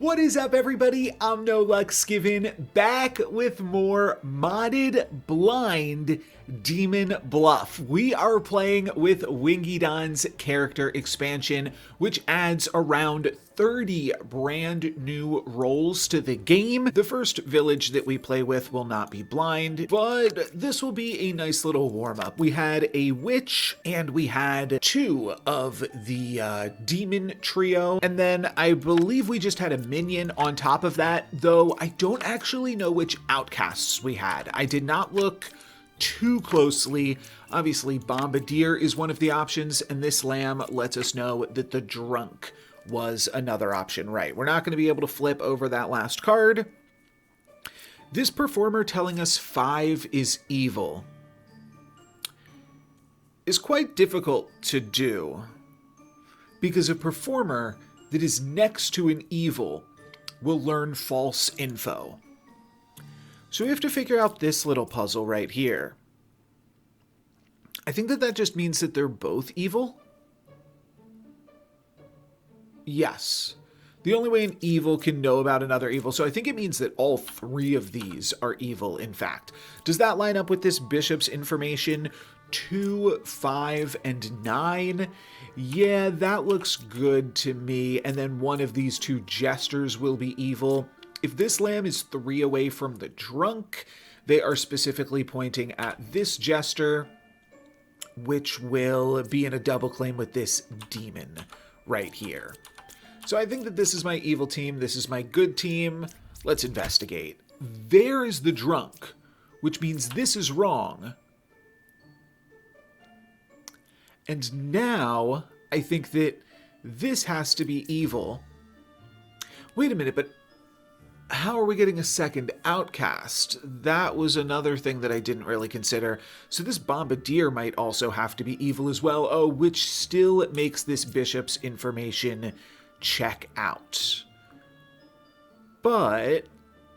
What is up, everybody? I'm No Luck Skiven, back with more modded blind Demon Bluff. We are playing with Wingedon's character expansion, which adds around 30 brand new roles to the game. The first village that we play with will not be blind, but this will be a nice little warm-up. We had a witch, and we had two of the demon trio, and then I believe we just had a minion on top of that, though I don't actually know which outcasts we had. I did not look too closely. Obviously, Bombardier is one of the options, and this lamb lets us know that the drunk was another option. Right, we're not going to be able to flip over that last card. This performer telling us 5 is evil is quite difficult to do, because a performer that is next to an evil will learn false info. So we have to figure out this little puzzle right here. I think that just means that they're both evil. Yes. The only way an evil can know about another evil. So I think it means that all 3 of these are evil, in fact. Does that line up with this bishop's information? 2, 5, and 9. Yeah, that looks good to me. And then one of these 2 jesters will be evil. If this lamb is 3 away from the drunk, they are specifically pointing at this jester, which will be in a double claim with this demon right here. So I think that this is my evil team. This is my good team. Let's investigate. There is the drunk, which means this is wrong. And now I think that this has to be evil. Wait a minute, but how are we getting a second outcast? That was another thing that I didn't really consider. So this Bombardier might also have to be evil as well. Oh, which still makes this bishop's information check out. But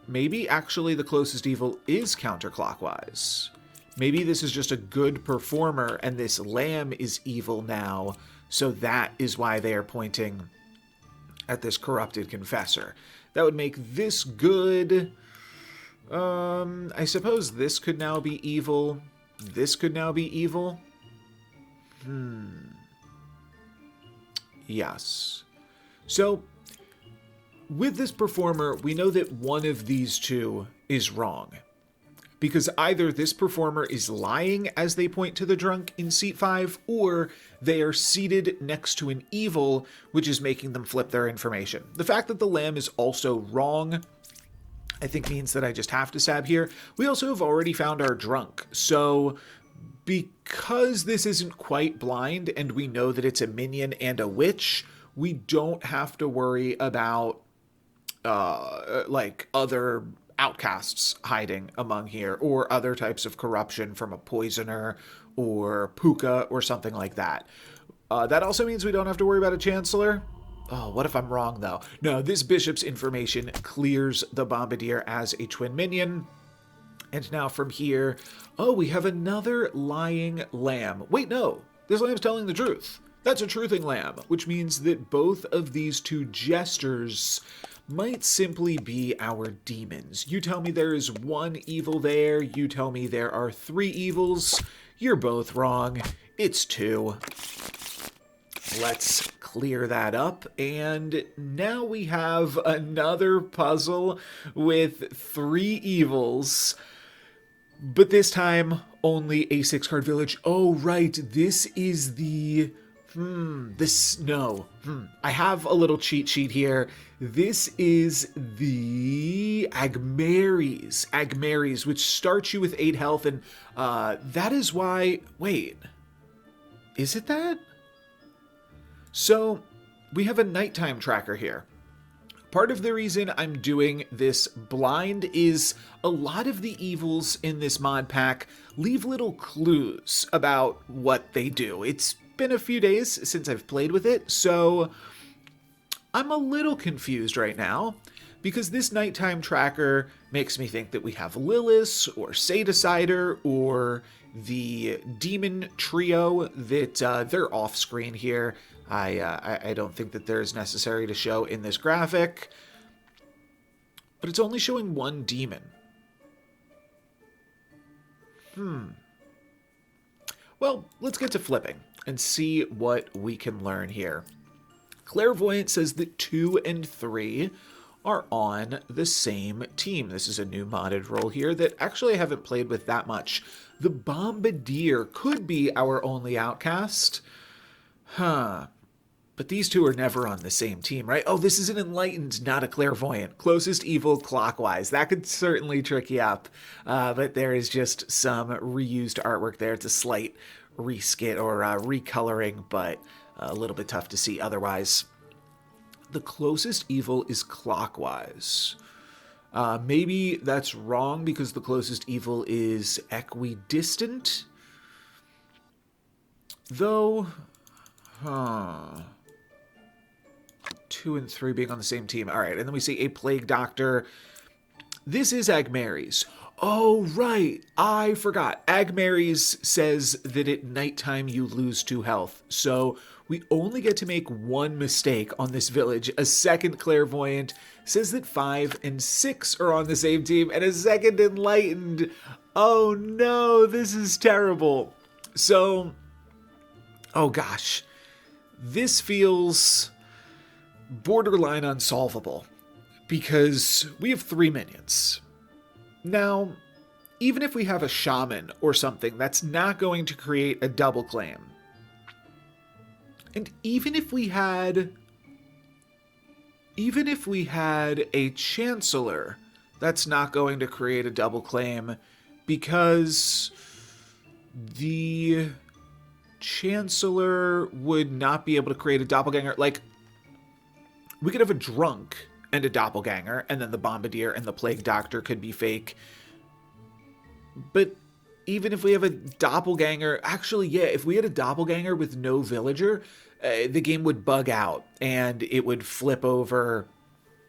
maybe actually the closest evil is counterclockwise. Maybe this is just a good performer and this lamb is evil now. So that is why they are pointing at this corrupted confessor. That would make this good. I suppose this could now be evil. This could now be evil. Yes. So, with this performer, we know that one of these 2 is wrong. Because either this performer is lying as they point to the drunk in seat 5, or they are seated next to an evil, which is making them flip their information. The fact that the lamb is also wrong, I think means that I just have to stab here. We also have already found our drunk. So because this isn't quite blind and we know that it's a minion and a witch, we don't have to worry about like other outcasts hiding among here, or other types of corruption from a poisoner or Puka or something like that. That also means we don't have to worry about a chancellor. Oh, what if I'm wrong though? No, this bishop's information clears the Bombardier as a twin minion. And now from here, oh, we have another lying lamb. Wait, no, this lamb's telling the truth. That's a truthing lamb, which means that both of these 2 jesters might simply be our demons. You tell me there is 1 evil there. You tell me there are 3 evils. You're both wrong. It's 2. Let's clear that up. And now we have another puzzle with 3 evils. But this time, only a 6-card village. Oh, right. This is the... I have a little cheat sheet here. This is the Eggmar, which starts you with 8 health, and that is why... Wait. Is it that? So, we have a nighttime tracker here. Part of the reason I'm doing this blind is a lot of the evils in this mod pack leave little clues about what they do. It's been a few days since I've played with it, so I'm a little confused right now, because this nighttime tracker makes me think that we have Lilith or Sadecider or the demon trio that they're off screen here. I don't think that they're as necessary to show in this graphic. But it's only showing one demon. Well, let's get to flipping and see what we can learn here. Clairvoyant says that 2 and 3 are on the same team. This is a new modded role here that actually I haven't played with that much. The Bombardier could be our only outcast. But these two are never on the same team, right? Oh, this is an Enlightened, not a Clairvoyant. Closest evil clockwise. That could certainly trick you up. But there is just some reused artwork there. It's a slight reskin or recoloring, but a little bit tough to see otherwise. The closest evil is clockwise. Maybe that's wrong because the closest evil is equidistant. Though, 2 and 3 being on the same team. All right, and then we see a Plague Doctor. This is Eggmar's. Oh, right. I forgot. Eggmar's says that at nighttime you lose 2 health. So we only get to make one mistake on this village. A second Clairvoyant says that 5 and 6 are on the same team, and a second Enlightened. Oh no, this is terrible. So, oh gosh. This feels borderline unsolvable because we have 3 minions. Now, even if we have a shaman or something, that's not going to create a double claim. And even if we had a chancellor, that's not going to create a double claim because the chancellor would not be able to create a doppelganger. Like, we could have a drunk and a doppelganger, and then the Bombardier and the Plague Doctor could be fake. But even if we have a doppelganger, actually, yeah, if we had a doppelganger with no villager, the game would bug out and it would flip over.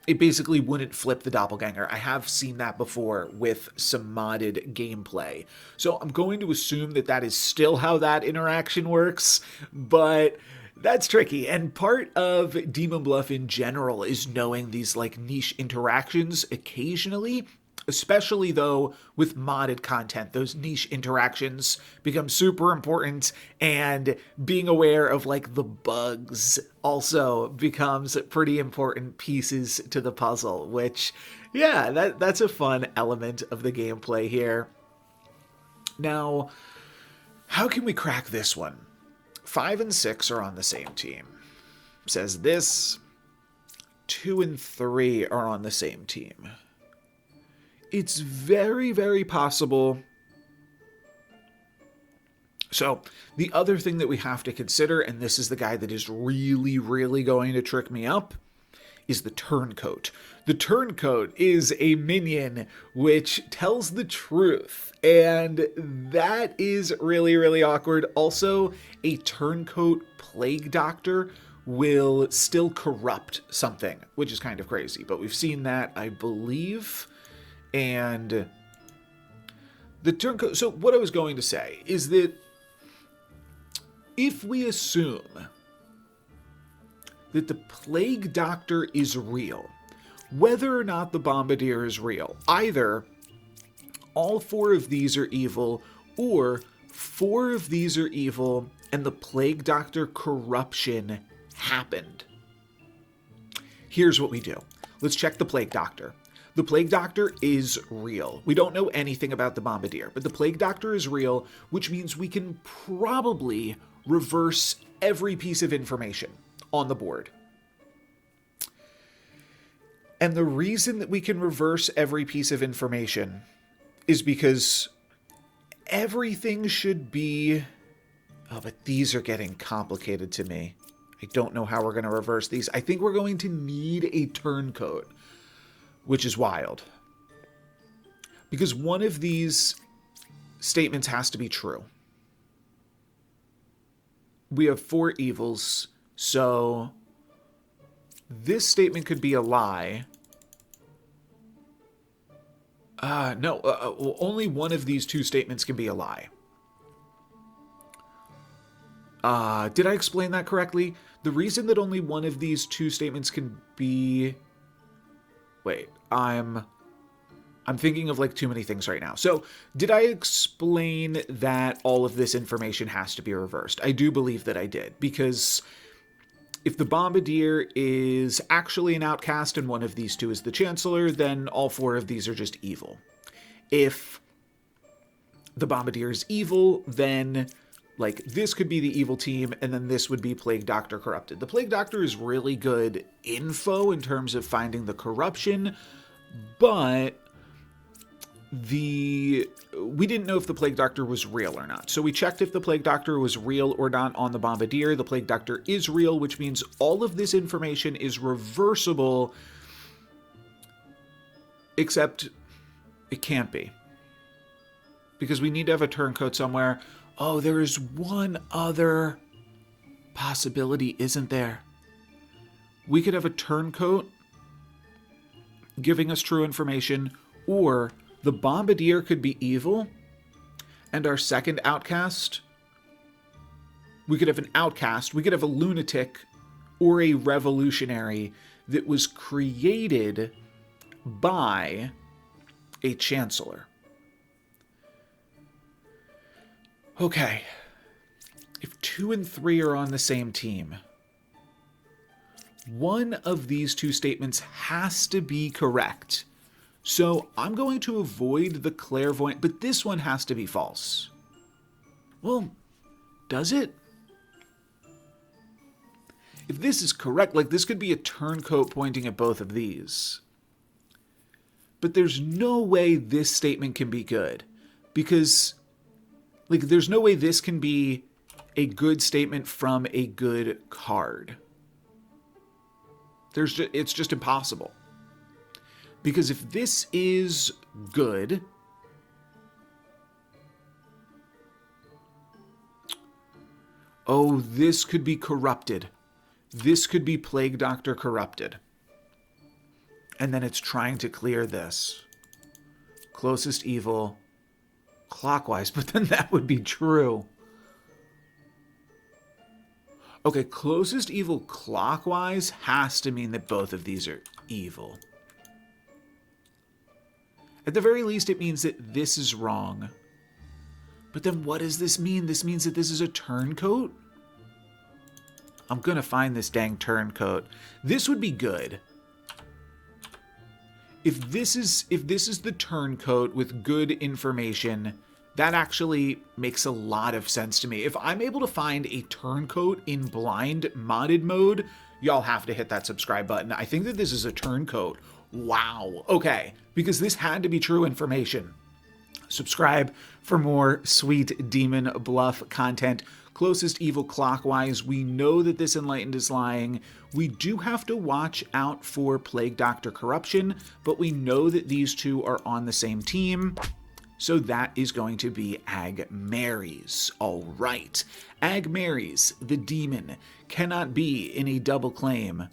It basically wouldn't flip the doppelganger. I have seen that before with some modded gameplay. So I'm going to assume that that is still how that interaction works, but that's tricky. And part of Demon Bluff in general is knowing these like niche interactions occasionally, especially though with modded content. Those niche interactions become super important, and being aware of like the bugs also becomes pretty important pieces to the puzzle, which, yeah, that's a fun element of the gameplay here. Now, how can we crack this one? 5 and 6 are on the same team. Says this. 2 and 3 are on the same team. It's very, very possible. So, the other thing that we have to consider, and this is the guy that is really, really going to trick me up, is the Turncoat. The Turncoat is a minion which tells the truth, and that is really, really awkward. Also, a Turncoat Plague Doctor will still corrupt something, which is kind of crazy, but we've seen that, I believe. And the Turncoat, so what I was going to say is that if we assume that the Plague Doctor is real, whether or not the Bombardier is real, either all 4 of these are evil, or 4 of these are evil and the Plague Doctor corruption happened. Here's what we do. Let's check the Plague Doctor. The Plague Doctor is real. We don't know anything about the Bombardier, but the Plague Doctor is real, which means we can probably reverse every piece of information on the board. And the reason that we can reverse every piece of information is because everything should be... Oh, but these are getting complicated to me. I don't know how we're going to reverse these. I think we're going to need a Turncoat, which is wild. Because one of these statements has to be true. We have 4 evils, so this statement could be a lie. Only one of these 2 statements can be a lie. Did I explain that correctly? The reason that only one of these 2 statements can be Wait, I'm thinking of like too many things right now. So did I explain that all of this information has to be reversed? I do believe that I did, because if the Bombardier is actually an outcast and one of these two is the Chancellor, then all four of these are just evil. If the Bombardier is evil, then like this could be the evil team, and then this would be Plague Doctor corrupted. The Plague Doctor is really good info in terms of finding the corruption, but we didn't know if the Plague Doctor was real or not. So we checked if the Plague Doctor was real or not on the Bombardier. The Plague Doctor is real, which means all of this information is reversible, except it can't be, because we need to have a turncoat somewhere. Oh, there is one other possibility, isn't there? We could have a turncoat giving us true information, or the Bombardier could be evil, and our second outcast, we could have an outcast, we could have a lunatic, or a revolutionary that was created by a chancellor. Okay, if 2 and 3 are on the same team, one of these two statements has to be correct. So I'm going to avoid the clairvoyant, but this one has to be false. Well, does it? If this is correct, like this could be a turncoat pointing at both of these. But there's no way this statement can be good, because like there's no way this can be a good statement from a good card. It's just impossible. Because if this is good, oh, this could be corrupted. This could be Plague Doctor corrupted. And then it's trying to clear this. Closest evil clockwise, but then that would be true. Okay, closest evil clockwise has to mean that both of these are evil. At the very least, it means that this is wrong. But then what does this mean? This means that this is a turncoat? I'm going to find this dang turncoat. This would be good. If this is the turncoat with good information, that actually makes a lot of sense to me. If I'm able to find a turncoat in blind modded mode, y'all have to hit that subscribe button. I think that this is a turncoat. Wow. Okay. Because this had to be true information. Subscribe for more sweet demon bluff content. Closest evil clockwise. We know that this enlightened is lying. We do have to watch out for Plague Doctor corruption, but we know that these two are on the same team. So that is going to be Eggmar's. All right. Eggmar's, the demon, cannot be in a double claim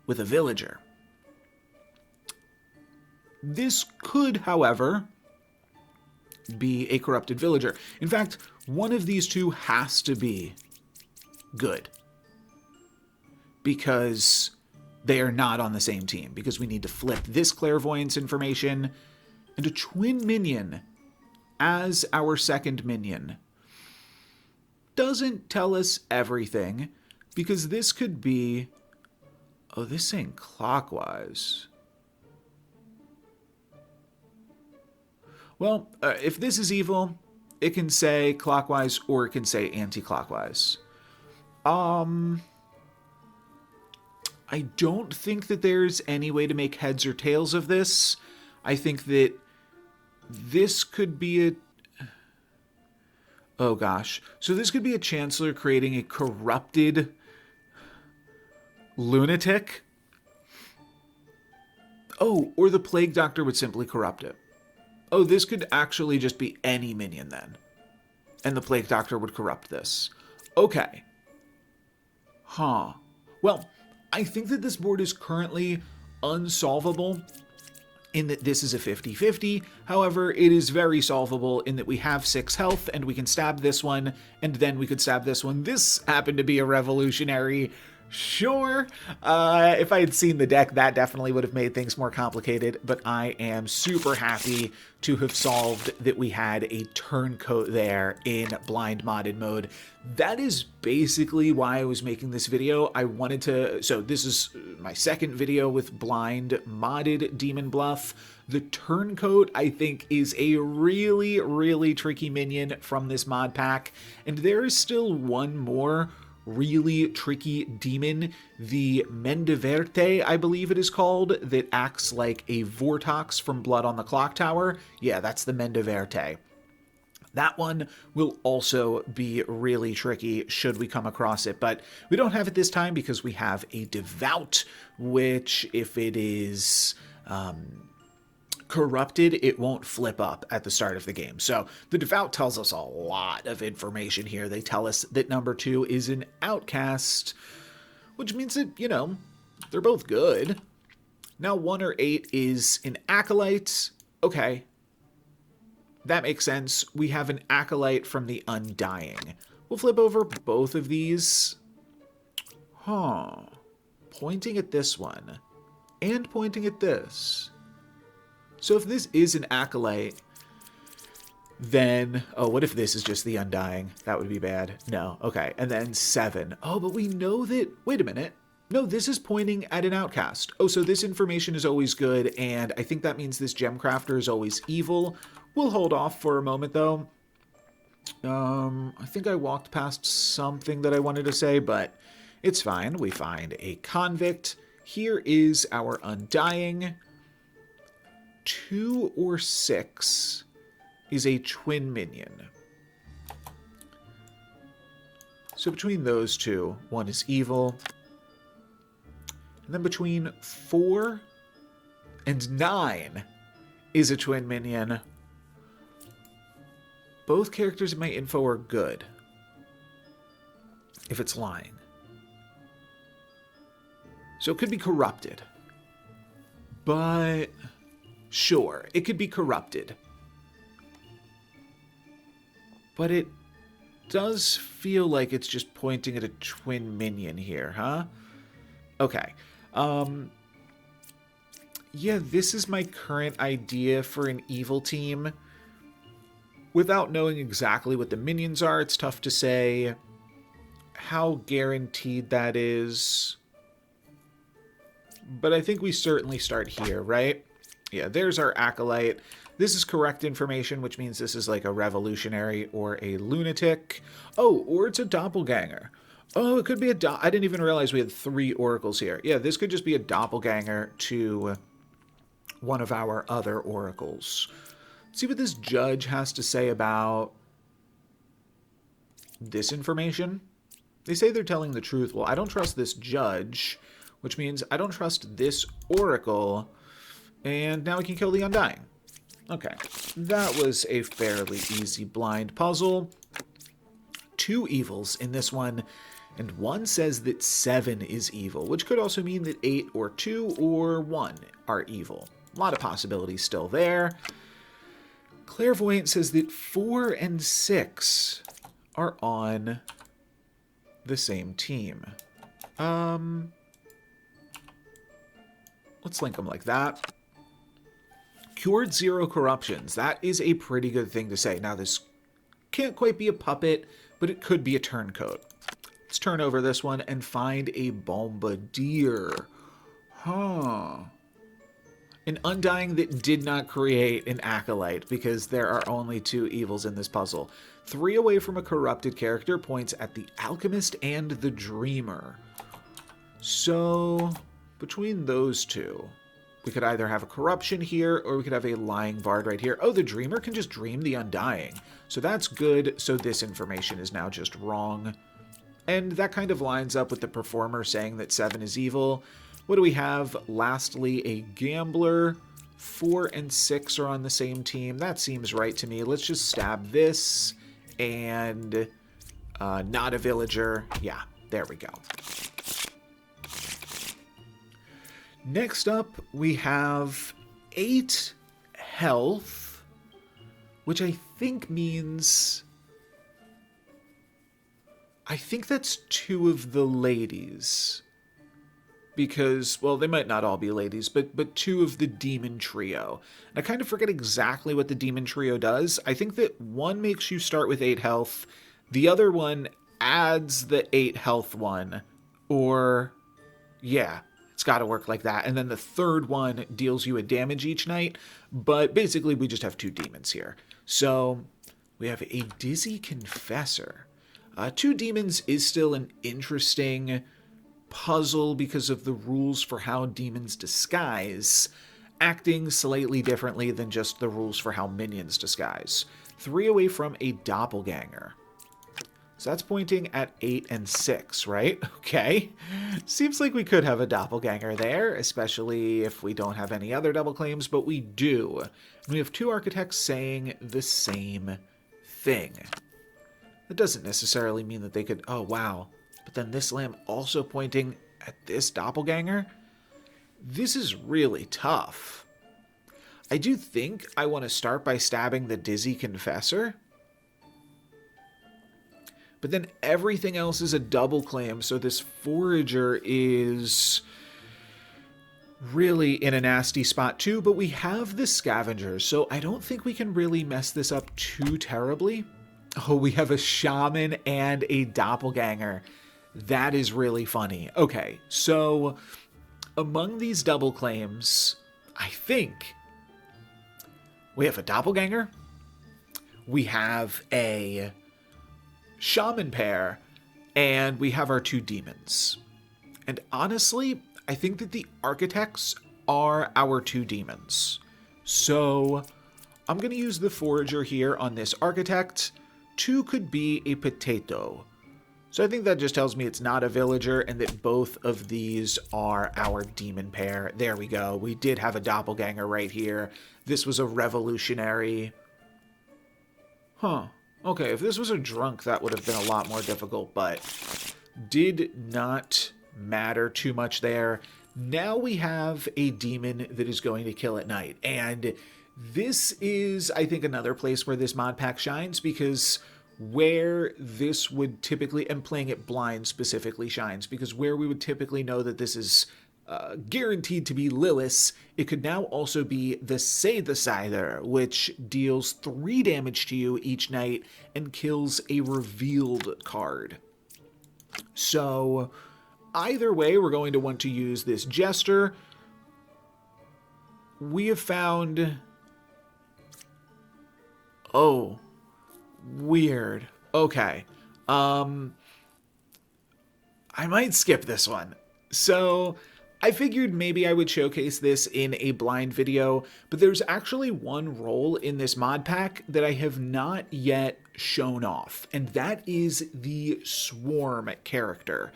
with a villager. This could, however, be a corrupted villager. In fact, one of these two has to be good, because they are not on the same team, because we need to flip this clairvoyance information, and a twin minion as our second minion doesn't tell us everything, because this could be, oh, this ain't clockwise. Well, if this is evil, it can say clockwise or it can say anti-clockwise. I don't think that there's any way to make heads or tails of this. I think that this could be a... Oh gosh. So this could be a chancellor creating a corrupted lunatic. Oh, or the Plague Doctor would simply corrupt it. Oh, this could actually just be any minion then. And the Plague Doctor would corrupt this. Okay. Huh. Well, I think that this board is currently unsolvable in that this is a 50-50. However, it is very solvable in that we have 6 health and we can stab this one and then we could stab this one. This happened to be a revolutionary. Sure. If I had seen the deck, that definitely would have made things more complicated, but I am super happy to have solved that we had a Turncoat there in blind modded mode. That is basically why I was making this video. I wanted to, so this is my second video with blind modded Demon Bluff. The Turncoat, I think, is a really, really tricky minion from this mod pack, and there is still one more really tricky demon, the Mendeverte, I believe it is called, that acts like a Vortox from Blood on the Clock Tower. Yeah, that's the Mendeverte. That one will also be really tricky should we come across it, but we don't have it this time because we have a Devout, which if it is corrupted, it won't flip up at the start of the game. So the Devout tells us a lot of information here. They tell us that number 2 is an outcast, which means that, you know, they're both good. Now 1 or 8 is an acolyte. Okay, that makes sense. We have an acolyte from the Undying. We'll flip over both of these. Pointing at this one and pointing at this. So if this is an acolyte, then, oh, what if this is just the Undying? That would be bad. No, okay. And then 7. Oh, but we know that, wait a minute. No, this is pointing at an outcast. Oh, so this information is always good, and I think that means this gem crafter is always evil. We'll hold off for a moment, though. I think I walked past something that I wanted to say, but it's fine. We find a convict. Here is our Undying. 2 or 6 is a twin minion. So between those two, 1 is evil. And then between 4 and 9 is a twin minion. Both characters in my info are good. If it's lying. So it could be corrupted. But sure, it could be corrupted. But it does feel like it's just pointing at a twin minion here, huh? Okay. Yeah, this is my current idea for an evil team. Without knowing exactly what the minions are, it's tough to say how guaranteed that is. But I think we certainly start here, right? Yeah, there's our acolyte. This is correct information, which means this is like a revolutionary or a lunatic. Oh, or it's a doppelganger. Oh, it could be I didn't even realize we had 3 oracles here. Yeah, this could just be a doppelganger to one of our other oracles. Let's see what this judge has to say about this information. They say they're telling the truth. Well, I don't trust this judge, which means I don't trust this oracle. And now we can kill the Undying. Okay, that was a fairly easy blind puzzle. 2 evils in this one, and 1 says that 7 is evil, which could also mean that 8 or 2 or 1 are evil. A lot of possibilities still there. Clairvoyant says that 4 and 6 are on the same team. Let's link them like that. Cured 0 corruptions. That is a pretty good thing to say. Now, this can't quite be a puppet, but it could be a turncoat. Let's turn over this one and find a bombardier. Huh. An Undying that did not create an acolyte, because there are only 2 evils in this puzzle. 3 away from a corrupted character points at the alchemist and the dreamer. So, between those 2, we could either have a corruption here, or we could have a lying bard right here. Oh, the dreamer can just dream the Undying. So that's good. So this information is now just wrong. And that kind of lines up with the performer saying that 7 is evil. What do we have? Lastly, a gambler. 4 and 6 are on the same team. That seems right to me. Let's just stab this. And not a villager. Yeah, there we go. Next up, we have 8 health, which I think means... I think that's two of the ladies. Because, well, they might not all be ladies, but two of the demon trio. And I kind of forget exactly what the demon trio does. I think that one makes you start with 8 health. The other one adds the 8 health one. Or, yeah, it's got to work like that. And then the third one deals you a damage each night. But basically, we just have 2 demons here. So, we have a Dizzy Confessor. 2 demons is still an interesting puzzle because of the rules for how demons disguise, acting slightly differently than just the rules for how minions disguise. 3 away from a doppelganger. So that's pointing at 8 and 6, right? Okay. Seems like we could have a doppelganger there, especially if we don't have any other double claims, but we do. And we have 2 architects saying the same thing. That doesn't necessarily mean that they could... Oh, wow. But then this lamb also pointing at this doppelganger? This is really tough. I do think I want to start by stabbing the Dizzy Confessor. But then everything else is a double claim, so this Forager is really in a nasty spot too, but we have the Scavengers, so I don't think we can really mess this up too terribly. Oh, we have a Shaman and a Doppelganger. That is really funny. Okay, so among these double claims, I think we have a Doppelganger, we have a Shaman pair, and we have our 2 demons. And honestly, I think that the Architects are our 2 demons. So I'm going to use the Forager here on this Architect. 2 could be a Potato. So I think that just tells me it's not a Villager and that both of these are our demon pair. There we go. We did have a Doppelganger right here. This was a Revolutionary. Huh. Okay, if this was a Drunk, that would have been a lot more difficult, but did not matter too much there. Now we have a demon that is going to kill at night. And this is, I think, another place where this mod pack shines, because where this would typically, and playing it blind specifically shines, because where we would typically know that this is guaranteed to be Lilith, it could now also be the Say the Scyther, which deals 3 damage to you each night and kills a revealed card. So either way, we're going to want to use this Jester. We have found... Oh, weird. Okay. I might skip this one. So I figured maybe I would showcase this in a blind video, but there's actually one role in this mod pack that I have not yet shown off, and that is the Swarm character.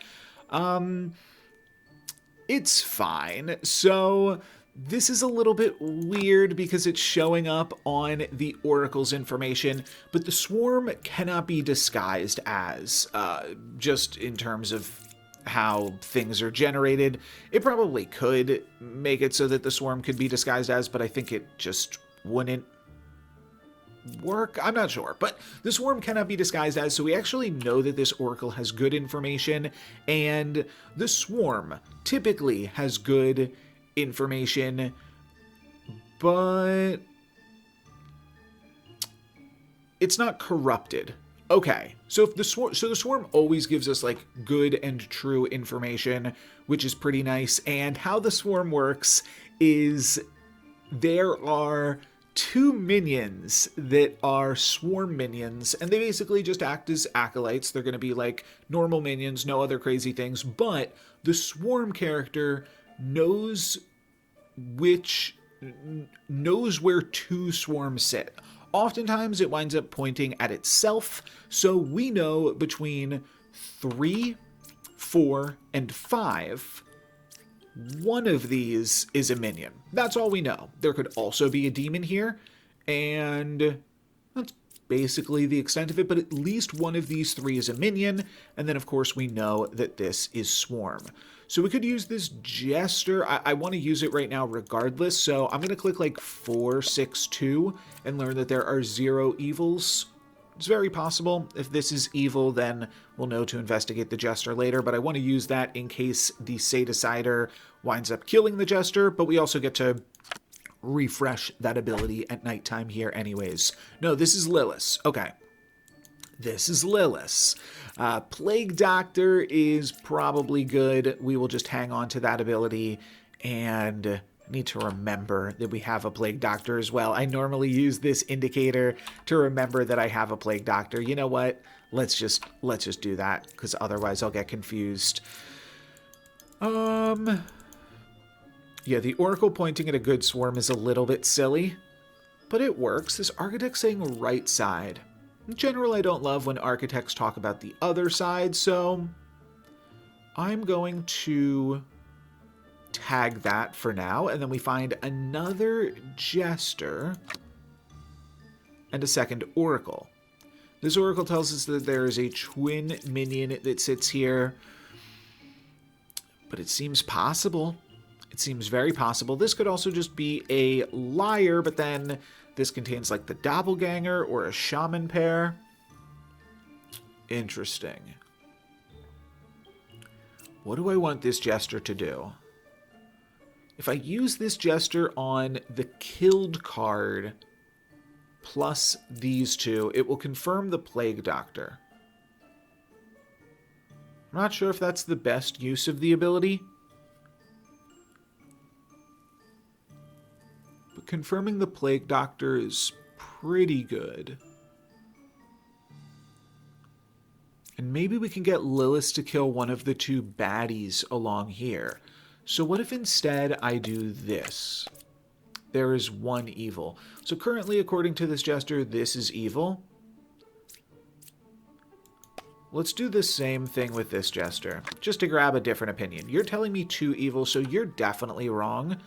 It's fine. So this is a little bit weird because it's showing up on the Oracle's information, but the Swarm cannot be disguised as, just in terms of how things are generated. It probably could make it so that the Swarm could be disguised as, but I think it just wouldn't work. I'm not sure, but the Swarm cannot be disguised as, so we actually know that this Oracle has good information, and the Swarm typically has good information, but it's not corrupted. Okay, so if the Swarm always gives us like good and true information, which is pretty nice. And how the Swarm works is there are 2 minions that are Swarm minions, and they basically just act as acolytes. They're going to be like normal minions, no other crazy things, but the Swarm character knows where 2 swarms sit. Oftentimes it winds up pointing at itself, so we know between 3, 4, and 5, one of these is a minion. That's all we know. There could also be a demon here, and that's basically the extent of it, but at least one of these 3 is a minion, and then of course we know that this is Swarm. So we could use this Jester. I want to use it right now regardless, so I'm going to click like 4, 6, 2 and learn that there are 0 evils. It's very possible. If this is evil, then we'll know to investigate the Jester later, but I want to use that in case the Sadicider winds up killing the Jester, but we also get to refresh that ability at nighttime here anyways. No, this is Lilith. Okay. This is Lilith. Plague Doctor is probably good. We will just hang on to that ability, and need to remember that we have a Plague Doctor as well. I normally use this indicator to remember that I have a Plague Doctor. You know what? Let's just do that, because otherwise I'll get confused. Yeah, the Oracle pointing at a good swarm is a little bit silly, but it works. This Architect's saying right side. In general, I don't love when architects talk about the other side, so I'm going to tag that for now, and then we find another Jester and a second Oracle. This Oracle tells us that there is a twin minion that sits here, but it seems possible. It seems very possible. This could also just be a liar, but then this contains like the Doppelganger or a Shaman pair. Interesting. What do I want this Jester to do? If I use this Jester on the killed card plus these two, it will confirm the Plague Doctor. I'm not sure if that's the best use of the ability, but confirming the Plague Doctor is pretty good. And maybe we can get Lilith to kill one of the two baddies along here. So what if instead I do this? There is one evil. So currently, according to this Jester, this is evil. Let's do the same thing with this Jester, just to grab a different opinion. You're telling me two evil, so you're definitely wrong.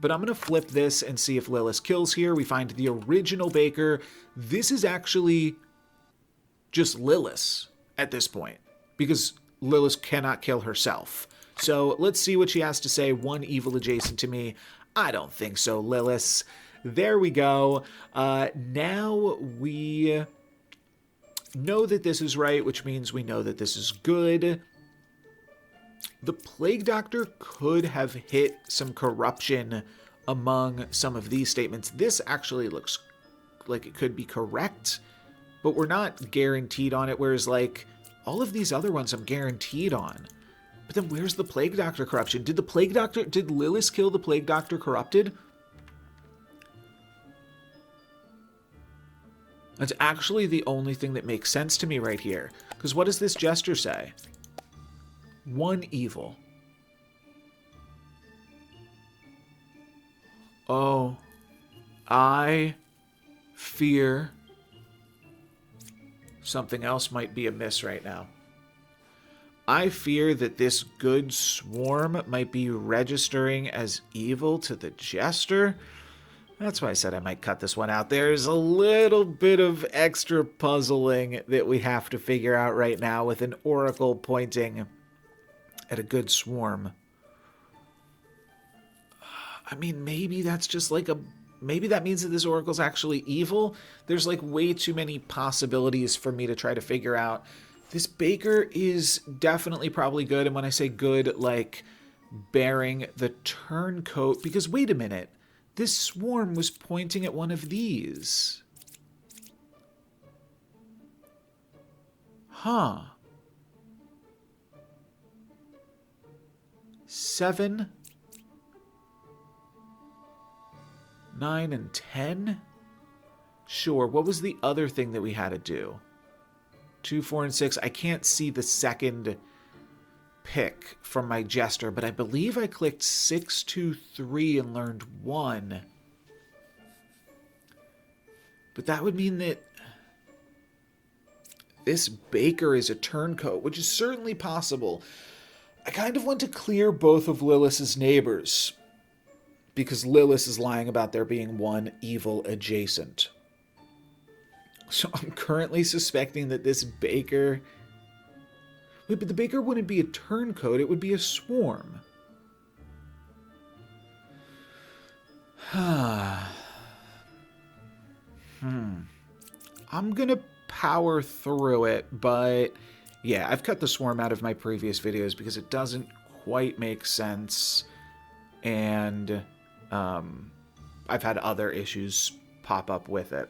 But I'm going to flip this and see if Lilith kills here. We find the original Baker. This is actually just Lilith at this point, because Lilith cannot kill herself. So let's see what she has to say. One evil adjacent to me. I don't think so, Lilith. There we go. Now we know that this is right, which means we know that this is good. The Plague Doctor could have hit some corruption among some of these statements. This actually looks like it could be correct, but we're not guaranteed on it, whereas like all of these other ones I'm guaranteed on. But then where's the Plague Doctor corruption? Did Lilith kill the Plague Doctor corrupted? That's actually the only thing that makes sense to me right here. Because what does this Jester say? One evil. Oh, I fear something else might be amiss right now. I fear that this good swarm might be registering as evil to the Jester. That's why I said I might cut this one out. There's a little bit of extra puzzling that we have to figure out right now with an Oracle pointing at a good swarm. I mean, maybe that's just like maybe that means that this Oracle's actually evil. There's like way too many possibilities for me to try to figure out. This Baker is definitely probably good, and when I say good, like bearing the Turncoat, because wait a minute, this swarm was pointing at one of these. Huh. 7, 9, and 10? Sure, what was the other thing that we had to do? 2, 4, and 6. I can't see the second pick from my Jester, but I believe I clicked 6, 2, 3 and learned 1. But that would mean that this Baker is a Turncoat, which is certainly possible. I kind of want to clear both of Lilith's neighbors, because Lilith is lying about there being one evil adjacent. So I'm currently suspecting that this Baker... Wait, but the Baker wouldn't be a Turncoat, it would be a swarm. I'm gonna power through it, but yeah, I've cut the swarm out of my previous videos because it doesn't quite make sense, and I've had other issues pop up with it.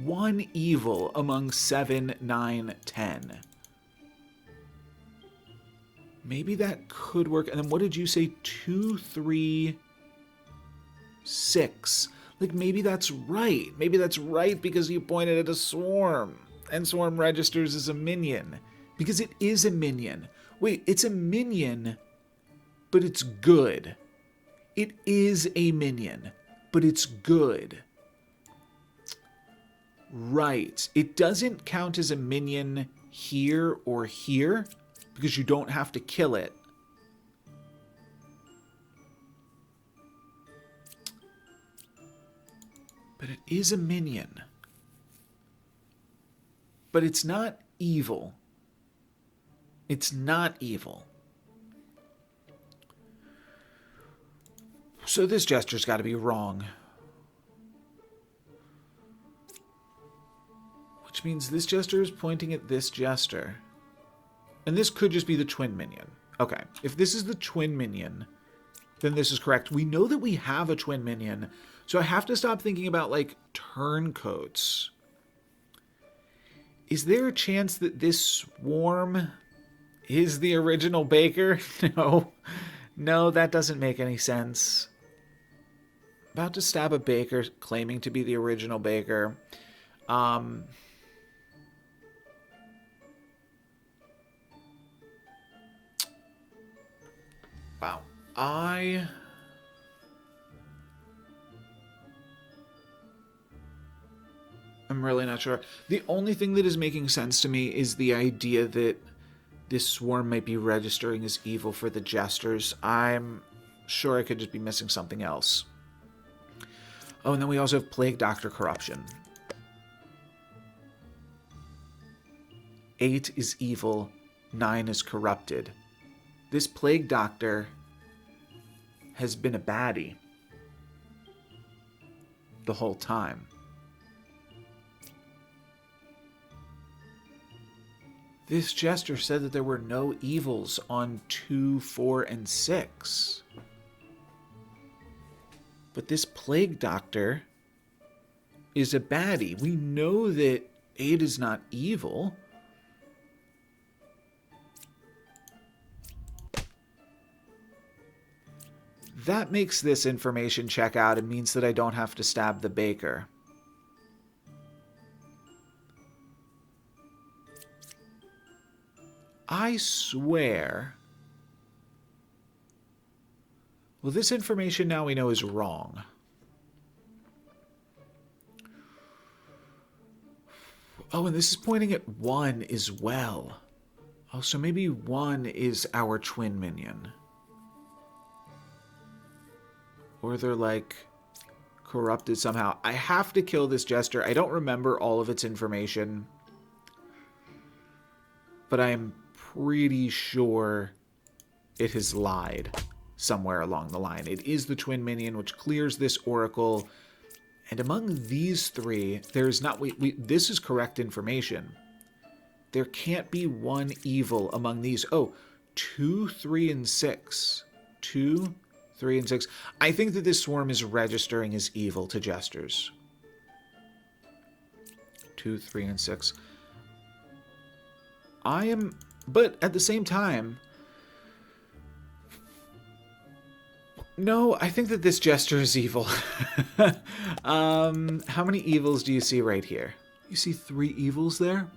1 evil among 7, 9, 10. Maybe that could work. And then what did you say? 2, 3, 6. Like, maybe that's right. Maybe that's right because you pointed at a swarm. And swarm registers as a minion. Because it is a minion. Wait, it's a minion, but it's good. It is a minion, but it's good. Right. It doesn't count as a minion here or here because you don't have to kill it. But it is a minion. But it's not evil. It's not evil. So this gesture's got to be wrong. Which means this gesture is pointing at this gesture. And this could just be the twin minion. Okay, if this is the twin minion, then this is correct. We know that we have a twin minion, so I have to stop thinking about, like, turncoats. Is there a chance that this swarm is the original baker? No. No, that doesn't make any sense. About to stab a baker claiming to be the original baker. Wow. I'm really not sure. The only thing that is making sense to me is the idea that this swarm might be registering as evil for the jesters. I'm sure I could just be missing something else. Oh, and then we also have Plague Doctor Corruption. 8 is evil, 9 is corrupted. This Plague Doctor has been a baddie the whole time. This jester said that there were no evils on 2, 4, and 6. But this Plague Doctor is a baddie. We know that 8 is not evil. That makes this information check out and means that I don't have to stab the baker. I swear. Well, this information now we know is wrong. Oh, and this is pointing at 1 as well. Oh, so maybe 1 is our twin minion. Or they're, like, corrupted somehow. I have to kill this jester. I don't remember all of its information. But I'm pretty sure it has lied somewhere along the line. It is the twin minion, which clears this oracle. And among these 3, there's not... this is correct information. There can't be 1 evil among these. Oh, 2, 3, and 6. 2, 3, and 6. I think that this swarm is registering as evil to jesters. 2, 3, and 6. I am... But at the same time... No, I think that this jester is evil. How many evils do you see right here? You see 3 evils there?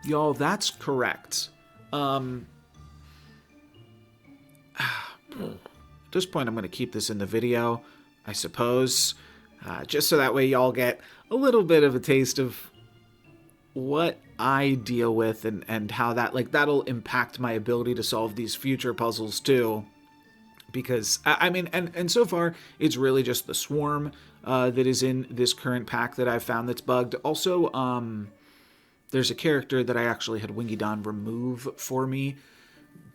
Y'all, that's correct. At this point, I'm going to keep this in the video, I suppose. Just so that way y'all get a little bit of a taste of what I deal with and how that, like, that'll impact my ability to solve these future puzzles too. Because, I mean, and so far, it's really just the swarm that is in this current pack that I've found that's bugged. Also, there's a character that I actually had Wingy Don remove for me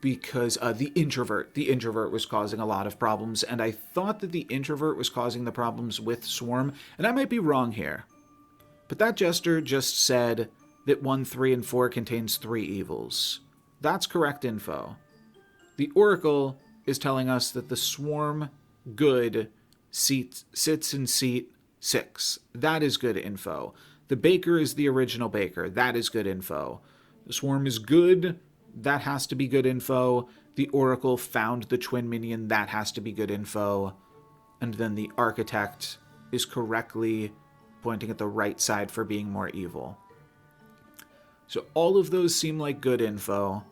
because the introvert was causing a lot of problems, and I thought that the introvert was causing the problems with Swarm, and I might be wrong here. But that jester just said that 1, 3, and 4 contains 3 evils. That's correct info. The Oracle is telling us that the Swarm good sits in seat 6. That is good info. The Baker is the original Baker. That is good info. The Swarm is good. That has to be good info. The Oracle found the twin minion. That has to be good info. And then the Architect is correctly pointing at the right side for being more evil. So all of those seem like good info.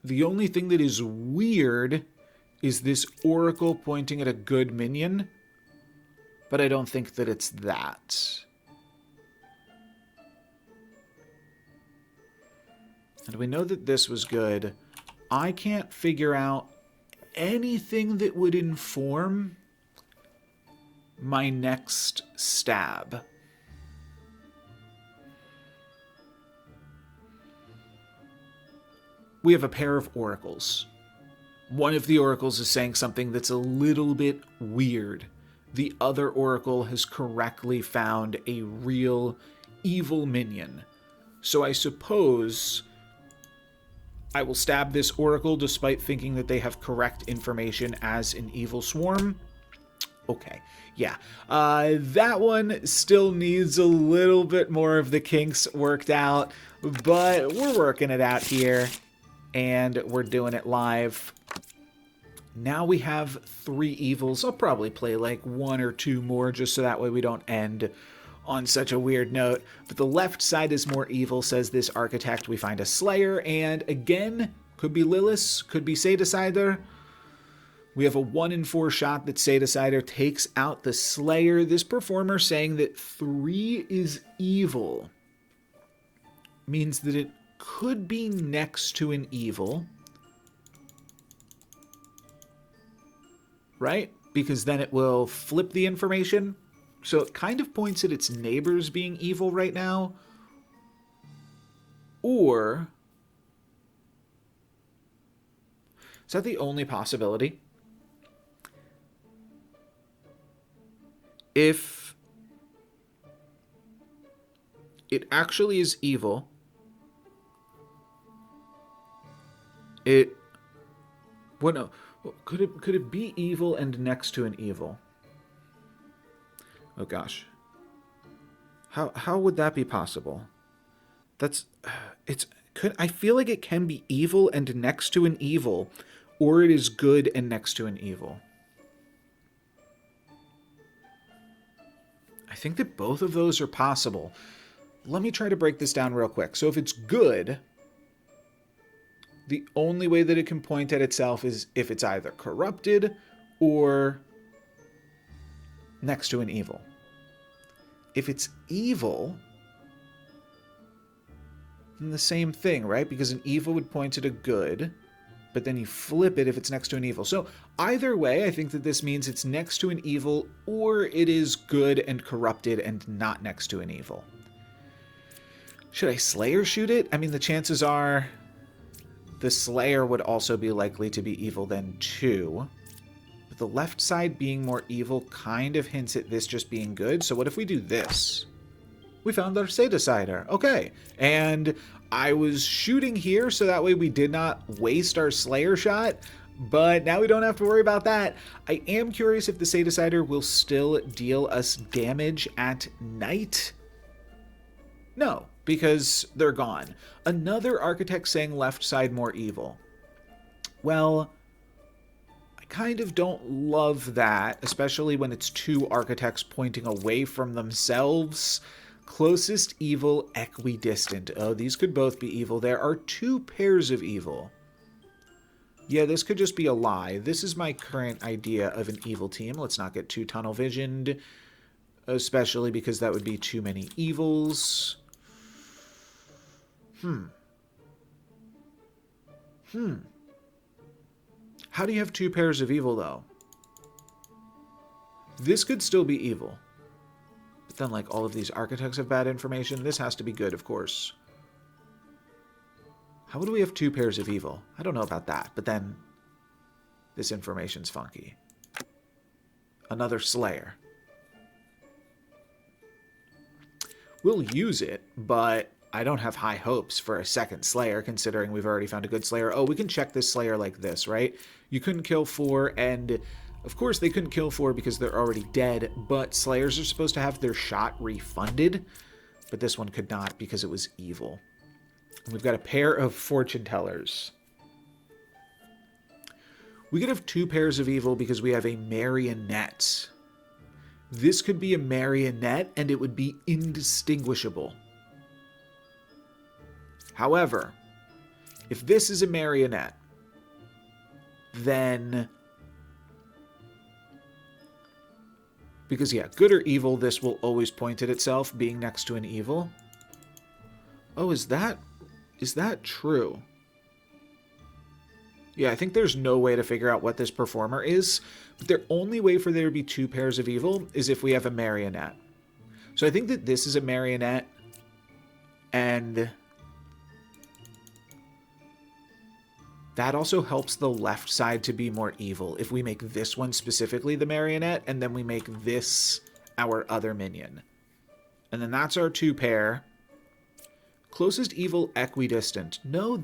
The only thing that is weird is this Oracle pointing at a good minion, but I don't think that it's that. And we know that this was good. I can't figure out anything that would inform my next stab. We have a pair of oracles. One of the oracles is saying something that's a little bit weird. The other oracle has correctly found a real evil minion. So I suppose I will stab this oracle despite thinking that they have correct information as an evil swarm. Okay, yeah. That one still needs a little bit more of the kinks worked out, but we're working it out here. And we're doing it live. Now we have 3 evils. I'll probably play like 1 or 2 more just so that way we don't end on such a weird note. But the left side is more evil, says this Architect. We find a Slayer, and again, could be Lilith, could be Sadecider. We have a 1 in 4 shot that Sadecider takes out the Slayer. This performer saying that 3 is evil means that it could be next to an evil, right? Because then it will flip the information. So it kind of points at its neighbors being evil right now. Or is that the only possibility? If it actually is evil, no, could it be evil and next to an evil? Oh gosh. How would that be possible? I feel like it can be evil and next to an evil, or it is good and next to an evil. I think that both of those are possible. Let me try to break this down real quick. So if it's good, the only way that it can point at itself is if it's either corrupted or next to an evil. If it's evil, then the same thing, right? Because an evil would point at a good, but then you flip it if it's next to an evil. So either way, I think that this means it's next to an evil, or it is good and corrupted and not next to an evil. Should I Slayer shoot it? I mean, the chances are the Slayer would also be likely to be evil then too. But the left side being more evil kind of hints at this just being good. So what if we do this? We found our Sadecider. Okay. And I was shooting here so that way we did not waste our Slayer shot. But now we don't have to worry about that. I am curious if the Sadecider will still deal us damage at night. No, because they're gone. Another Architect saying left side more evil. Well, I kind of don't love that, especially when it's 2 Architects pointing away from themselves. Closest evil, equidistant. Oh, these could both be evil. There are 2 pairs of evil. Yeah, this could just be a lie. This is my current idea of an evil team. Let's not get too tunnel visioned, especially because that would be too many evils. How do you have 2 pairs of evil, though? This could still be evil. But then, like, all of these Architects have bad information. This has to be good, of course. How would we have 2 pairs of evil? I don't know about that, but then this information's funky. Another Slayer. We'll use it, but I don't have high hopes for a second Slayer, considering we've already found a good Slayer. Oh, we can check this Slayer like this, right? You couldn't kill 4, and of course they couldn't kill 4 because they're already dead, but Slayers are supposed to have their shot refunded, but this one could not because it was evil. And we've got a pair of fortune tellers. We could have 2 pairs of evil because we have a marionette. This could be a marionette, and it would be indistinguishable. However, if this is a marionette, then... Because, yeah, good or evil, this will always point at itself, being next to an evil. Oh, is that true? Yeah, I think there's no way to figure out what this performer is, but the only way for there to be 2 pairs of evil is if we have a marionette. So I think that this is a marionette, and that also helps the left side to be more evil. If we make this one specifically the marionette, and then we make this our other minion. And then that's our 2 pair. Closest evil equidistant. No,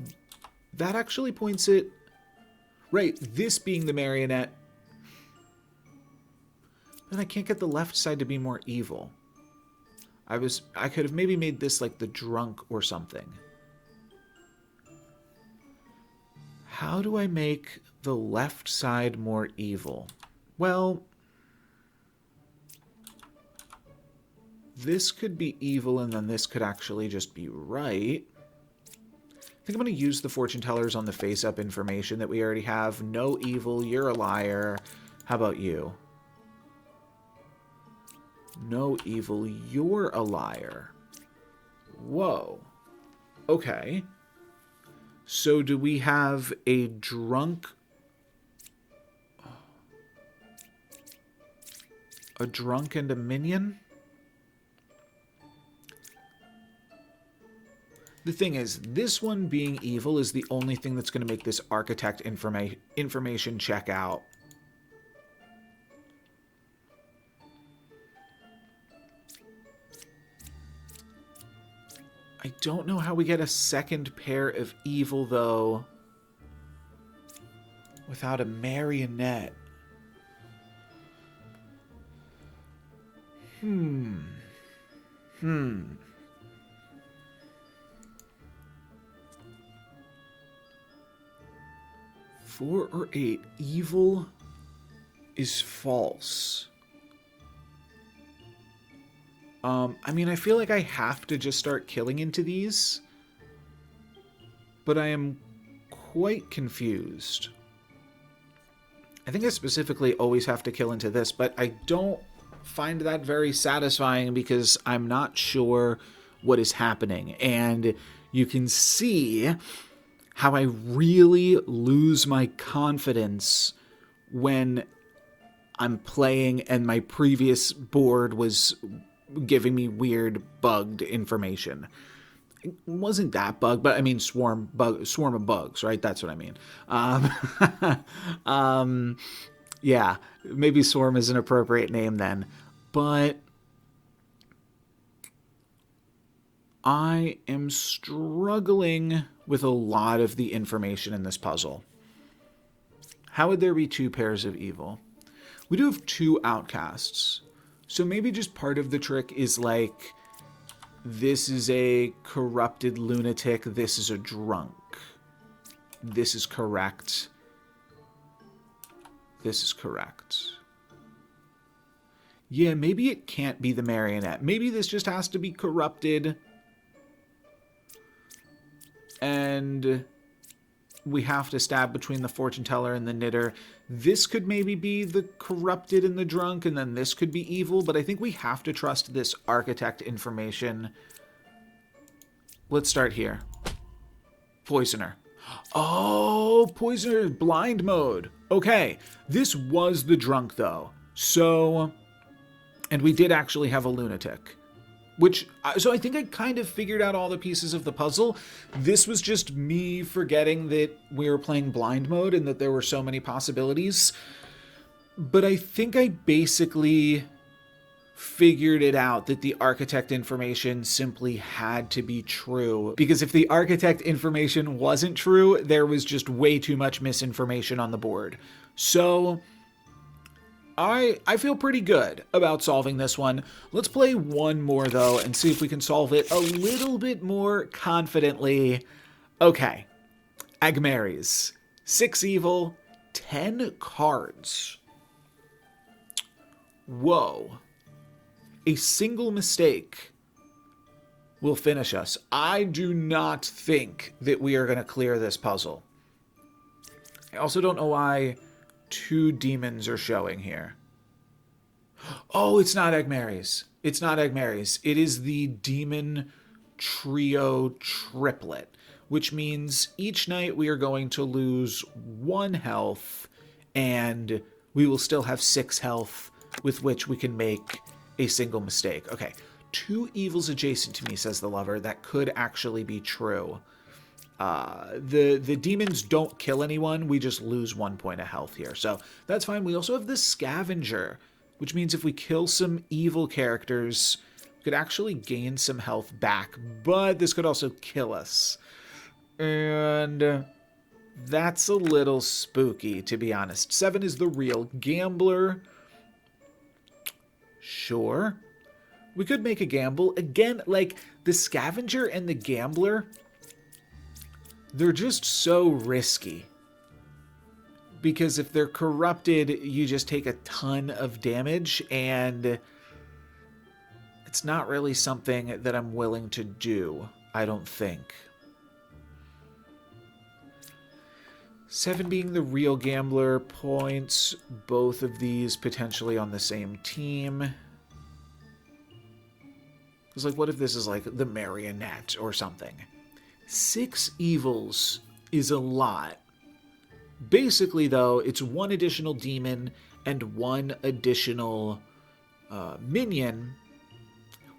that actually points it... Right, this being the marionette. Then I can't get the left side to be more evil. I could have maybe made this like the drunk or something. How do I make the left side more evil? Well, this could be evil, and then this could actually just be right. I think I'm going to use the fortune tellers on the face-up information that we already have. No evil, you're a liar. How about you? No evil, you're a liar. Whoa. Okay. So do we have a drunk... A drunk and a minion? The thing is, this one being evil is the only thing that's going to make this architect information check out. I don't know how we get a second pair of evil, though, without a marionette. Four or 8. Evil is false. I mean, I feel like I have to just start killing into these, but I am quite confused. I think I specifically always have to kill into this, but I don't find that very satisfying because I'm not sure what is happening. And you can see how I really lose my confidence when I'm playing and my previous board was giving me weird bugged information. It wasn't that bug, but I mean swarm of bugs, right? That's what I mean. Yeah, maybe swarm is an appropriate name then, but I am struggling with a lot of the information in this puzzle. How would there be 2 pairs of evil? We do have 2 outcasts. So maybe just part of the trick is like, this is a corrupted lunatic, this is a drunk. This is correct. This is correct. Yeah, maybe it can't be the marionette. Maybe this just has to be corrupted. And we have to stab between the fortune teller and the knitter. This could maybe be the corrupted and the drunk, and then this could be evil, but I think we have to trust this architect information. Let's start here. Poisoner. Oh, Poisoner blind mode. Okay, this was the drunk though. So, and we did actually have a lunatic. So I think I kind of figured out all the pieces of the puzzle. This was just me forgetting that we were playing blind mode and that there were so many possibilities. But I think I basically figured it out, that the architect information simply had to be true. Because if the architect information wasn't true, there was just way too much misinformation on the board. So I feel pretty good about solving this one. Let's play one more, though, and see if we can solve it a little bit more confidently. Okay. Eggmar's. 6 evil, 10 cards. Whoa. A single mistake will finish us. I do not think that we are going to clear this puzzle. I also don't know why 2 demons are showing here. Oh, it's not Eggmar's. It's not Eggmar's. It is the demon trio triplet, which means each night we are going to lose 1 health, and we will still have 6 health with which we can make a single mistake. Okay, 2 evils adjacent to me, says the lover. That could actually be true. The demons don't kill anyone. We just lose 1 point of health here. So that's fine. We also have the scavenger, which means if we kill some evil characters, we could actually gain some health back. But this could also kill us. And that's a little spooky, to be honest. 7 is the real gambler. Sure. We could make a gamble. Again, like, the scavenger and the gambler, they're just so risky. Because if they're corrupted, you just take a ton of damage, and it's not really something that I'm willing to do, I don't think. 7 being the real gambler points both of these potentially on the same team. Because, like, what if this is, like, the marionette or something? 6 evils is a lot. Basically, though, it's 1 additional demon and 1 additional minion,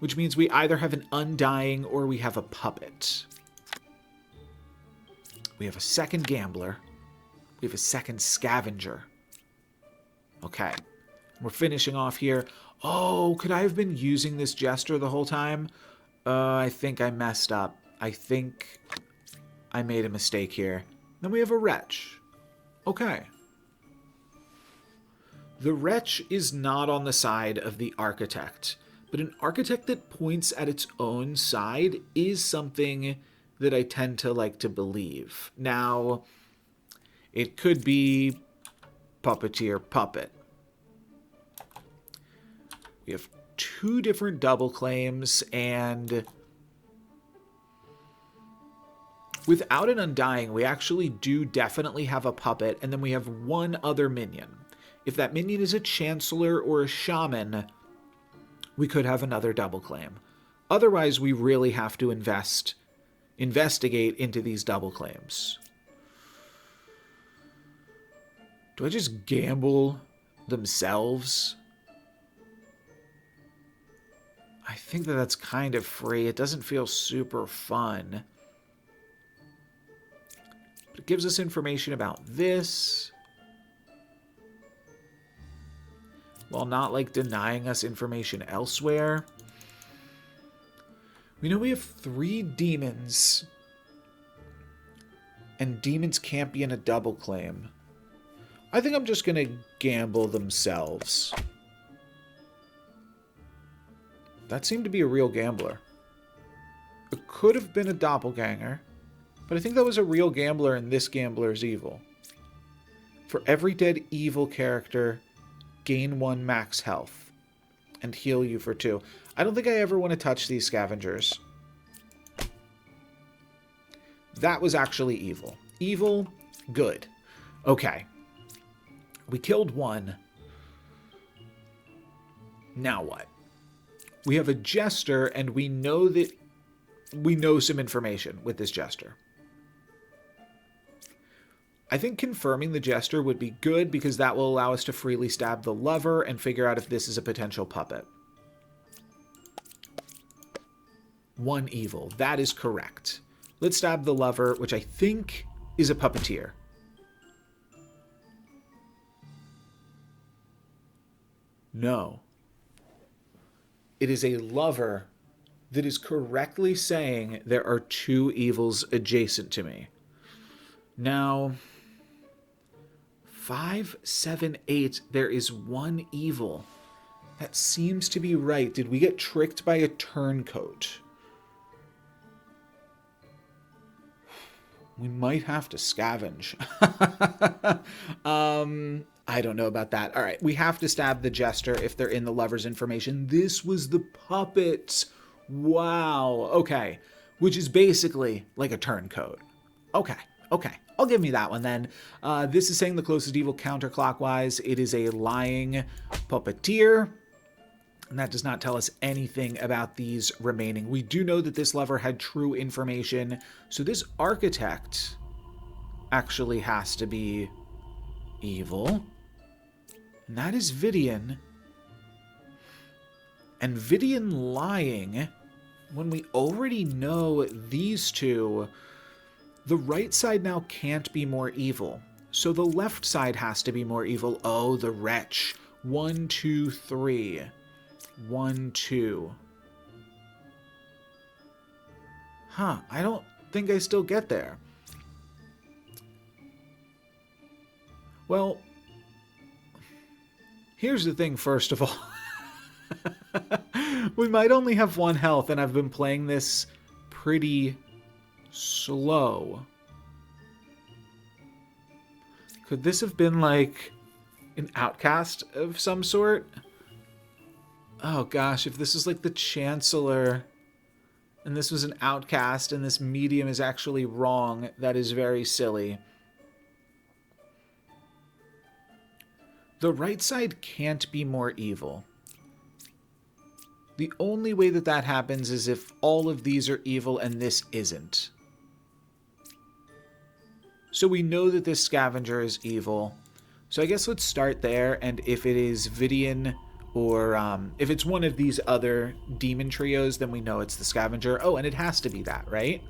which means we either have an undying or we have a puppet. We have a second gambler. We have a second scavenger. Okay. We're finishing off here. Oh, could I have been using this jester the whole time? I think I messed up. I think I made a mistake here. Then we have a wretch. Okay. The wretch is not on the side of the architect, but an architect that points at its own side is something that I tend to like to believe. Now, it could be puppeteer puppet. We have 2 different double claims, and without an undying, we actually do definitely have a puppet, and then we have 1 other minion. If that minion is a chancellor or a shaman, we could have another double claim. Otherwise, we really have to investigate into these double claims. Do I just gamble themselves? I think that that's kind of free. It doesn't feel super fun. But it gives us information about this, while not, like, denying us information elsewhere. We know we have 3 demons, and demons can't be in a double claim. I think I'm just going to gamble themselves. That seemed to be a real gambler. It could have been a doppelganger, but I think that was a real gambler, and this gambler is evil. For every dead evil character, gain 1 max health and heal you for 2. I don't think I ever want to touch these scavengers. That was actually evil. Evil, good. Okay. We killed 1. Now what? We have a jester, and we know some information with this jester. I think confirming the jester would be good, because that will allow us to freely stab the lover and figure out if this is a potential puppet. One evil. That is correct. Let's stab the lover, which I think is a puppeteer. No. It is a lover that is correctly saying there are two evils adjacent to me. Now, 5, 7, 8, there is one evil. That seems to be right. Did we get tricked by a turncoat? We might have to scavenge. I don't know about that. All right, we have to stab the jester if they're in the lover's information. This was the puppet. Wow. Okay. Which is basically like a turncoat. Okay. I'll give me that one then. This is saying the closest evil counterclockwise. It is a lying puppeteer. And that does not tell us anything about these remaining. We do know that this lover had true information. So this architect actually has to be evil. And that is Vidian. And Vidian lying, when we already know these two, the right side now can't be more evil. So the left side has to be more evil. Oh, the wretch. 1, 2, 3. 1, 2. Huh, I don't think I still get there. Well, here's the thing, first of all. We might only have 1 health, and I've been playing this pretty slow. Could this have been like an outcast of some sort? Oh gosh, if this is like the Chancellor and this was an outcast and this medium is actually wrong, that is very silly. The right side can't be more evil. The only way that that happens is if all of these are evil and this isn't. So we know that this scavenger is evil. So I guess let's start there, and if it is Vidian or if it's one of these other demon trios, then we know it's the scavenger. Oh, and it has to be that, right?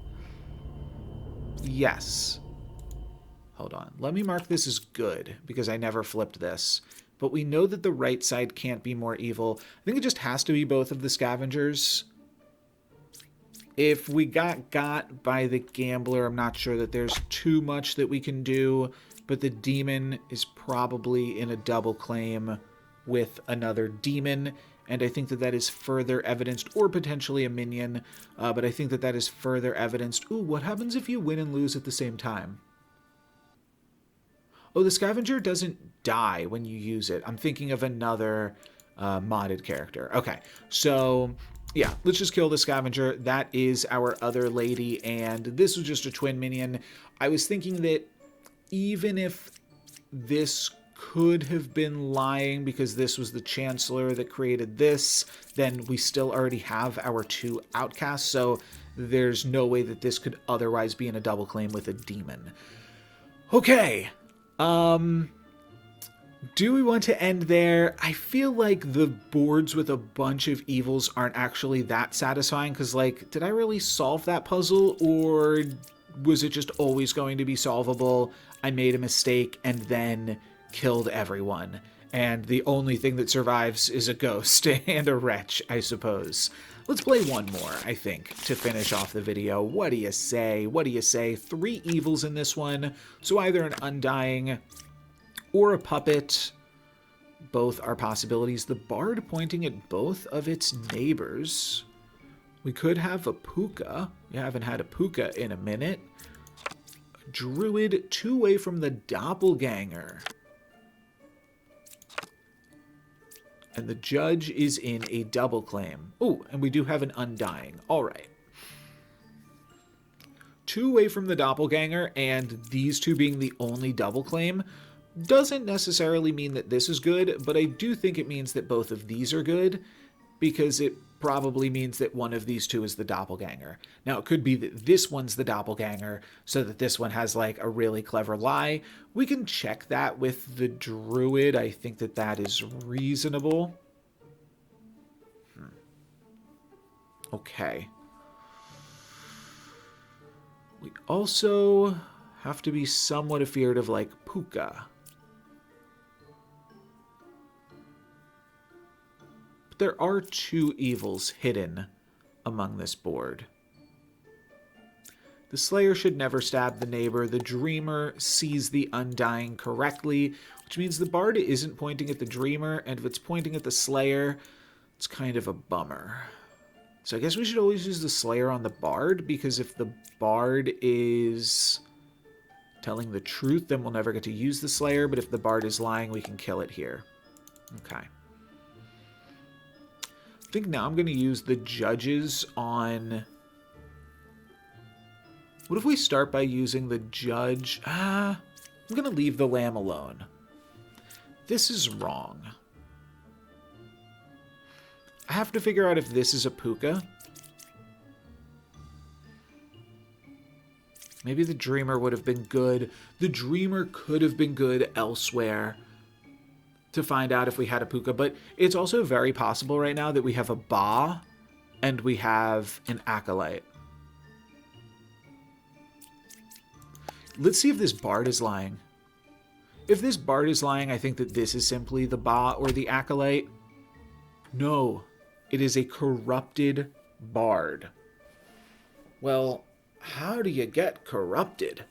Yes. Hold on. Let me mark this as good, because I never flipped this. But we know that the right side can't be more evil. I think it just has to be both of the scavengers. If we got by the gambler, I'm not sure that there's too much that we can do. But the demon is probably in a double claim with another demon. And I think that that is further evidenced, or potentially a minion. But I think that that is further evidenced. Ooh, what happens if you win and lose at the same time? Oh, the scavenger doesn't die when you use it. I'm thinking of another modded character. Okay, so yeah, let's just kill the scavenger. That is our other lady, and this was just a twin minion. I was thinking that even if this could have been lying because this was the Chancellor that created this, then we still already have our 2 outcasts, so there's no way that this could otherwise be in a double claim with a demon. Okay. Do we want to end there? I feel like the boards with a bunch of evils aren't actually that satisfying, because, like, did I really solve that puzzle, or was it just always going to be solvable? I made a mistake and then killed everyone, and the only thing that survives is a ghost and a wretch, I suppose. Let's play one more, I think, to finish off the video. What do you say? What do you say? 3 evils in this one, so either an undying or a puppet. Both are possibilities. The bard pointing at both of its neighbors. We could have a Puka. We haven't had a Puka in a minute. A druid 2 away from the doppelganger. And the judge is in a double claim. Oh, and we do have an undying. All right. 2 away from the doppelganger, and these 2 being the only double claim doesn't necessarily mean that this is good, but I do think it means that both of these are good, because it probably means that one of these 2 is the doppelganger. Now, it could be that this one's the doppelganger, so that this one has, like, a really clever lie. We can check that with the druid. I think that that is reasonable. Okay. We also have to be somewhat afeared of, like, Puka. But there are 2 evils hidden among this board. The Slayer should never stab the neighbor. The Dreamer sees the Undying correctly, which means the Bard isn't pointing at the Dreamer, and if it's pointing at the Slayer, it's kind of a bummer. So I guess we should always use the Slayer on the Bard, because if the Bard is telling the truth, then we'll never get to use the Slayer, but if the Bard is lying, we can kill it here. Okay. I think now I'm going to use the Judges on... What if we start by using the Judge? I'm going to leave the Lamb alone. This is wrong. I have to figure out if this is a Puka. Maybe the Dreamer would have been good. The Dreamer could have been good elsewhere to find out if we had a Puka, but it's also very possible right now that we have a Ba and we have an Acolyte. Let's see if this Bard is lying. If this Bard is lying, I think that this is simply the Ba or the Acolyte. No, it is a corrupted Bard. Well, how do you get corrupted?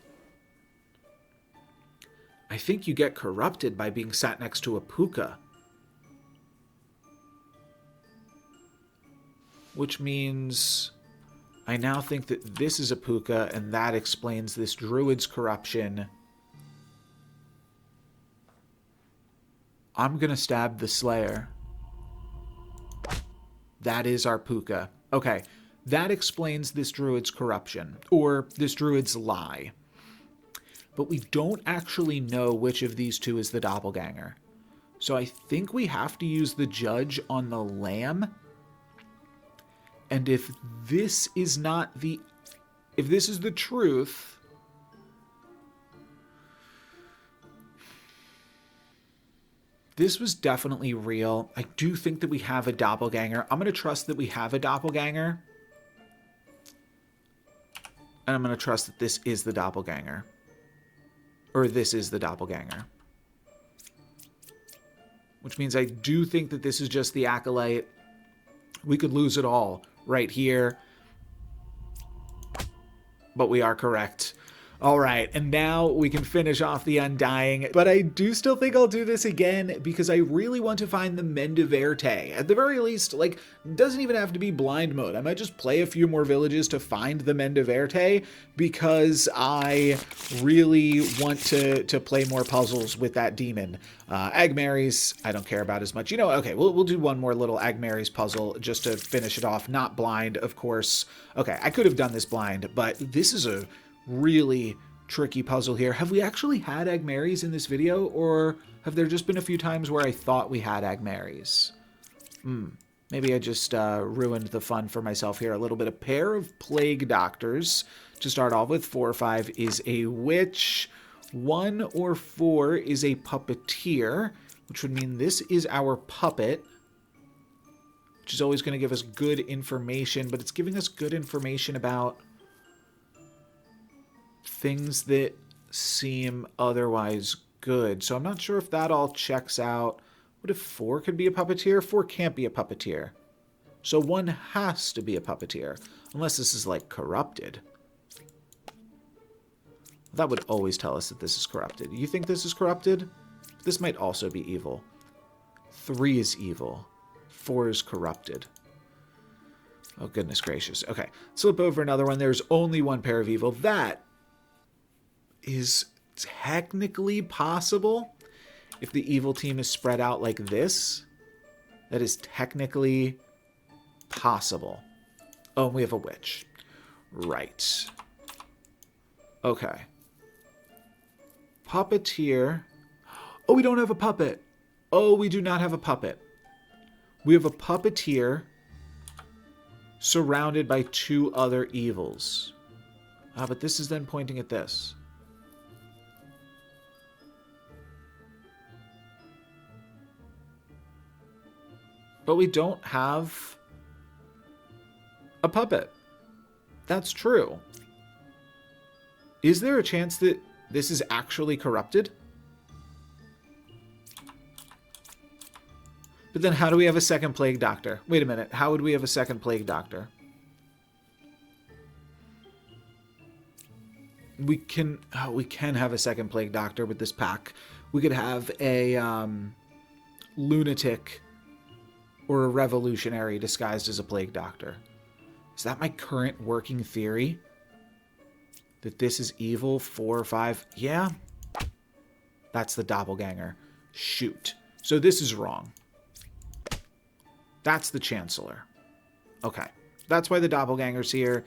I think you get corrupted by being sat next to a Puka. Which means I now think that this is a Puka, and that explains this Druid's corruption. I'm going to stab the Slayer. That is our Puka. Okay, that explains this Druid's corruption, or this Druid's lie. But we don't actually know which of these 2 is the Doppelganger. So I think we have to use the Judge on the Lamb. And if this is not the... If this is the truth... This was definitely real. I do think that we have a Doppelganger. I'm going to trust that we have a Doppelganger. And I'm going to trust that this is the Doppelganger. Or this is the Doppelganger. Which means I do think that this is just the Acolyte. We could lose it all right here. But we are correct. All right, and now we can finish off the Undying, but I do still think I'll do this again because I really want to find the Mendeverte. At the very least, like, doesn't even have to be blind mode. I might just play a few more villages to find the Mendeverte because I really want to play more puzzles with that demon. Eggmar's, I don't care about as much. You know, okay, we'll do one more little Eggmar's puzzle just to finish it off. Not blind, of course. Okay, I could have done this blind, but this is a really tricky puzzle here. Have we actually had Eggmar's in this video, or have there just been a few times where I thought we had Eggmar's? Maybe I just ruined the fun for myself here a little bit. A pair of Plague Doctors to start off with. 4 or 5 is a Witch. 1 or 4 is a Puppeteer, which would mean this is our puppet, which is always going to give us good information, but it's giving us good information about things that seem otherwise good. So I'm not sure if that all checks out. What if 4 could be a puppeteer? 4 can't be a puppeteer. So 1 has to be a puppeteer. Unless this is like corrupted. That would always tell us that this is corrupted. You think this is corrupted? This might also be evil. 3 is evil. 4 is corrupted. Oh, goodness gracious. Okay, slip over another one. There's only 1 pair of evil. That is technically possible. If the evil team is spread out like this, that is technically possible. Oh, and we have a witch. Right. Okay. Puppeteer. Oh, we don't have a puppet. Oh, we do not have a puppet. We have a puppeteer surrounded by 2 other evils. Ah, but this is then pointing at this. But we don't have a puppet. That's true. Is there a chance that this is actually corrupted? But then how do we have a second Plague Doctor? Wait a minute. How would we have a second Plague Doctor? We can have a second Plague Doctor with this pack. We could have a lunatic or a revolutionary disguised as a Plague Doctor. Is that my current working theory? That this is evil? 4 or 5? Yeah. That's the Doppelganger. Shoot. So this is wrong. That's the Chancellor. Okay. That's why the Doppelganger's here.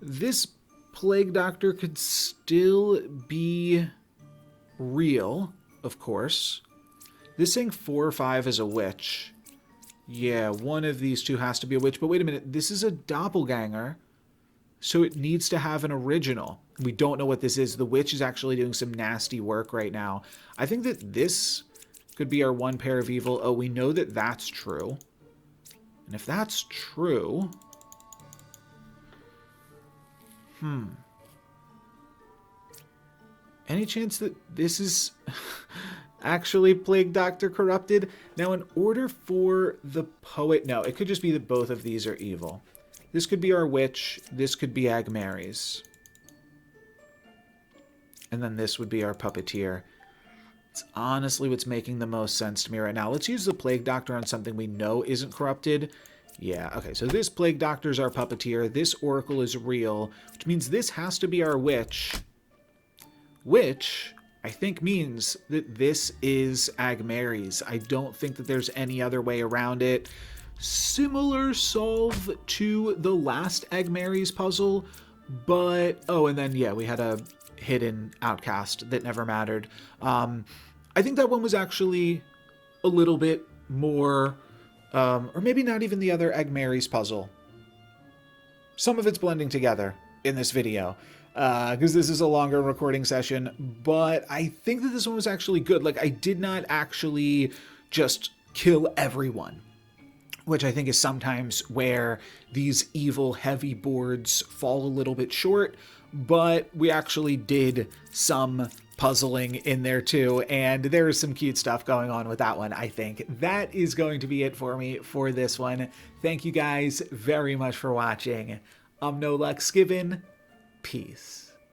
This Plague Doctor could still be real, of course. This saying 4 or 5 is a witch. Yeah, one of these two has to be a witch. But wait a minute. This is a Doppelganger. So it needs to have an original. We don't know what this is. The witch is actually doing some nasty work right now. I think that this could be our one pair of evil. Oh, we know that that's true. And if that's true... Any chance that this is actually Plague Doctor corrupted? Now, in order for the poet... No, it could just be that both of these are evil. This could be our witch. This could be Eggmar's. And then this would be our puppeteer. It's honestly what's making the most sense to me right now. Let's use the Plague Doctor on something we know isn't corrupted. Yeah, okay, so this Plague Doctor is our puppeteer. This Oracle is real, which means this has to be our witch. Which, I think, means that this is Eggmar's. I don't think that there's any other way around it. Similar solve to the last Eggmar's puzzle, but... Oh, and then, yeah, we had a hidden outcast that never mattered. I think that one was actually a little bit more... or maybe not even the other Eggmar's puzzle. Some of it's blending together in this video, because this is a longer recording session, but I think that this one was actually good. Like, I did not actually just kill everyone, which I think is sometimes where these evil heavy boards fall a little bit short, but we actually did some puzzling in there too, and there is some cute stuff going on with that one. I think that is going to be it for me for this one. Thank you guys very much for watching. No Luck's Given. Peace.